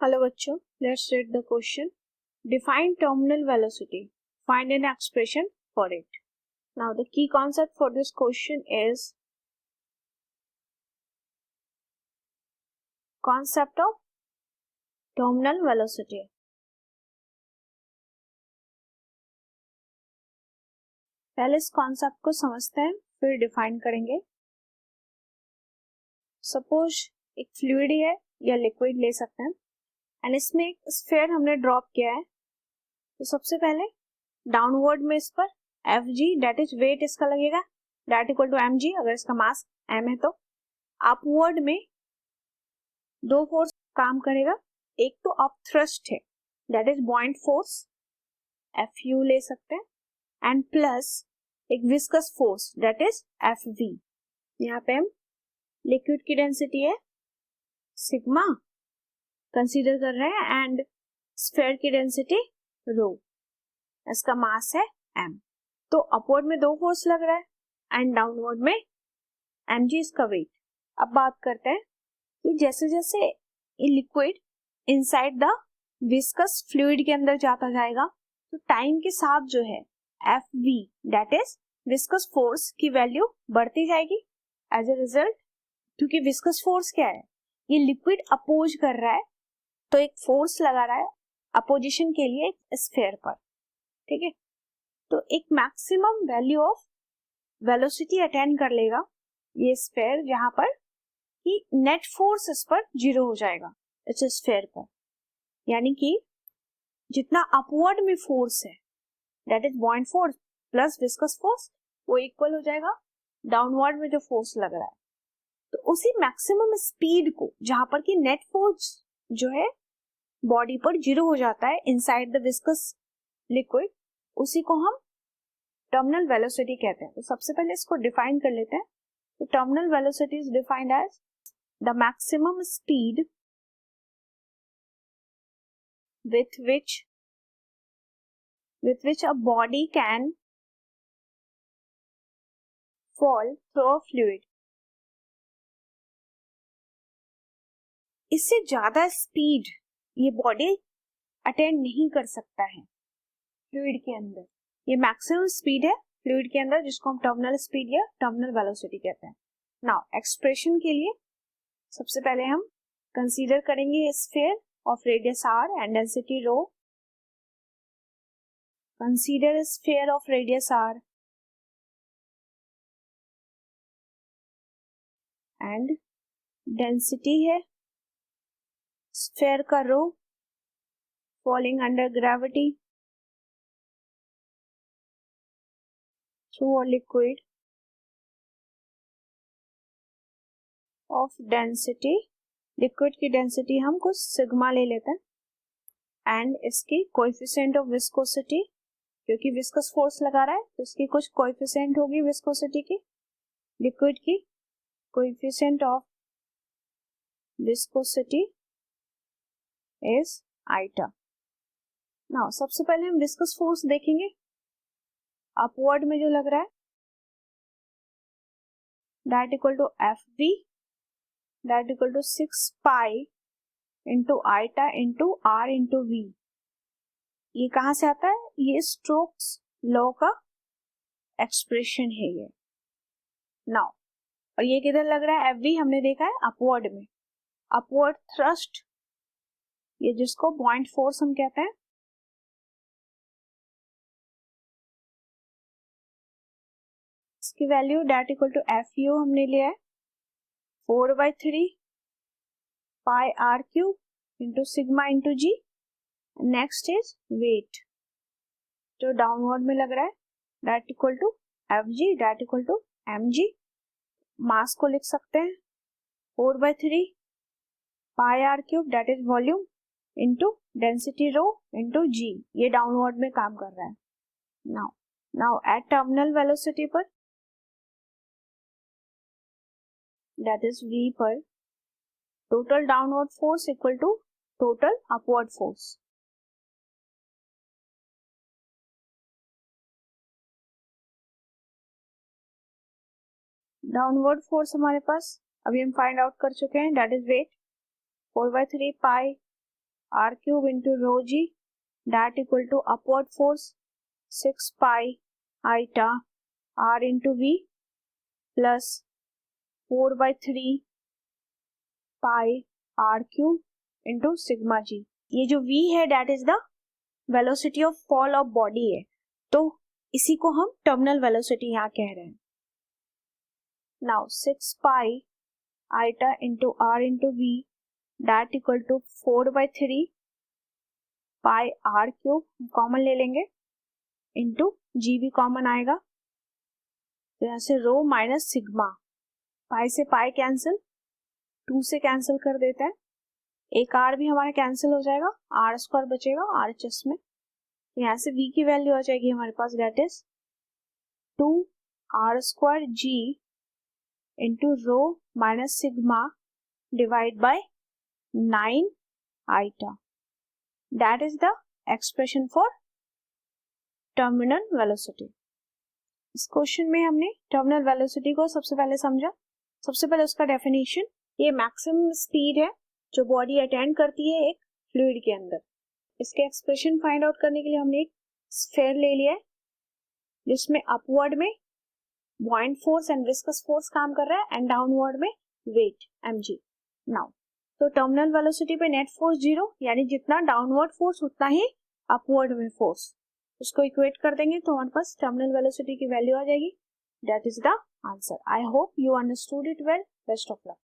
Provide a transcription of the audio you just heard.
Hello बच्चों, let's read the question. Define terminal velocity. Find an expression for it. Now the key concept for this question is concept of terminal velocity. पहले इस concept को समझते हैं, फिर define करेंगे. Suppose एक fluid है या लिक्विड ले सकते हैं एंड इसमें एक स्फीयर हमने ड्रॉप किया है. तो सबसे पहले डाउनवर्ड में इस पर Fg दैट इज वेट इसका लगेगा दैट इक्वल टू mg. अगर इसका मास m है तो अपवर्ड में दो फोर्स काम करेगा. एक तो अप थ्रस्ट है दैट इज बॉइंट फोर्स Fu ले सकते हैं एंड प्लस एक viscous force that is Fv. यहाँ पे हम लिक्विड की डेंसिटी है सिग्मा कंसीडर कर रहे हैं एंड स्फीयर की डेंसिटी रो. इसका मास है m. तो अपवर्ड में दो फोर्स लग रहा है एंड डाउनवर्ड में mg इसका वेट. अब बात करते हैं कि जैसे जैसे ये liquid inside the viscous fluid के अंदर जाता जाएगा तो टाइम के साथ जो है Fv that is viscous force की वैल्यू बढ़ती जाएगी. एज ए रिजल्ट, क्योंकि विस्कस फोर्स क्या है, ये लिक्विड अपोज कर रहा है तो एक फोर्स लगा रहा है अपोजिशन के लिए एक स्फीयर पर. ठीक है, तो एक maximum value of velocity attain कर लेगा ये स्फीयर, जहां पर कि नेट फोर्स इस पर जीरो हो जाएगा इस स्फीयर पर. यानी कि जितना अपवर्ड में फोर्स है that is बॉइंट force plus viscous force वो इक्वल हो जाएगा डाउनवर्ड में जो फोर्स लग रहा है. तो उसी मैक्सिमम स्पीड को जहां पर कि नेट फोर्स जो है बॉडी पर जीरो हो जाता है इनसाइड द विस्कस लिक्विड, उसी को हम टर्मिनल वेलोसिटी कहते हैं. तो सबसे पहले इसको डिफाइन कर लेते हैं. तो terminal velocity is defined as the maximum speed with which a body can fall through a fluid. इससे ज्यादा स्पीड ये बॉडी अटेन नहीं कर सकता है फ्लूइड के अंदर. ये मैक्सिमम स्पीड है फ्लूइड के अंदर जिसको हम टर्मिनल स्पीड या टर्मिनल वेलोसिटी कहते हैं. नाउ एक्सप्रेशन के लिए सबसे पहले हम कंसीडर करेंगे sphere of radius r and density rho. Consider a sphere of radius r and density है sphere का rho falling under gravity through a liquid of density. Liquid की डेंसिटी हम कुछ सिग्मा ले लेते हैं एंड इसकी कोएफिशिएंट ऑफ विस्कोसिटी, क्योंकि विस्कस फोर्स लगा रहा है तो इसकी कुछ कोएफिशिएंट होगी विस्कोसिटी की. लिक्विड की coefficient of viscosity is eta. Now सबसे पहले हम विस्कस फोर्स देखेंगे. अपवर्ड में जो लग रहा है that equal to Fv that equal to 6 pi into iota into r into v. ये कहां से आता है, ये स्टोक्स लॉ का एक्सप्रेशन है ये. नाउ और ये किधर लग रहा है, Fv हमने देखा है अपवर्ड में. अपवर्ड थ्रस्ट ये जिसको बॉइंट फोर्स हम कहते हैं. इसकी value that equal to Fu हमने लिया है 4/3 pi r cube into sigma into g. Next is weight जो डाउनवर्ड में लग रहा है that equal to Fg that equal to mg. Mass को लिख सकते हैं 4/3 pi r cube that is volume into density rho into g. ये डाउनवर्ड में काम कर रहा है. नाउ एट टर्मिनल वेलोसिटी पर that is v पर total downward force equal to total upward force. Downward force हमारे पास अभी हम फाइंड आउट कर चुके हैं that is weight 4/3 pi r cube into rho g that equal to upward force 6 pi eta r into v plus 4 by 3 pi r cube into sigma g. ये जो v है that is the velocity of fall of body है, तो इसी को हम terminal velocity यहाँ कह रहे हैं. Now 6 pi eta into r into v that equal to 4 by 3 pi r cube common ले लेंगे into g भी कॉमन आएगा, तो यहाँ से रो माइनस सिग्मा, पाई से पाई कैंसिल, 2 से कैंसिल कर देते हैं, एक r भी हमारा कैंसिल हो जाएगा, r स्क्वायर बचेगा RHS में. यहाँ से v की वैल्यू आ जाएगी हमारे पास that is 2 r square g into rho minus sigma divide by 9 eta. That is the expression for terminal velocity. इस क्वेश्चन में हमने टर्मिनल वेलोसिटी को सबसे पहले समझा. सबसे पहले उसका डेफिनेशन, ये मैक्सिमम स्पीड है जो बॉडी अटेंड करती है एक फ्लूइड के अंदर. इसके एक्सप्रेशन फाइंड आउट करने के लिए हमने एक स्फीयर ले लिया है जिसमें अपवर्ड में बॉइंट फोर्स एंड विस्कस फोर्स काम कर रहा है एंड डाउनवर्ड में वेट mg. नाउ तो टर्मिनल वेलोसिटी पे नेट फोर्स 0, यानी जितना डाउनवर्ड फोर्स उतना ही अपवर्ड में फोर्स, उसको इक्वेट कर देंगे तो हमारे पास टर्मिनल वेलोसिटी की वैल्यू आ जाएगी. That is the answer. I hope you understood it well. Best of luck.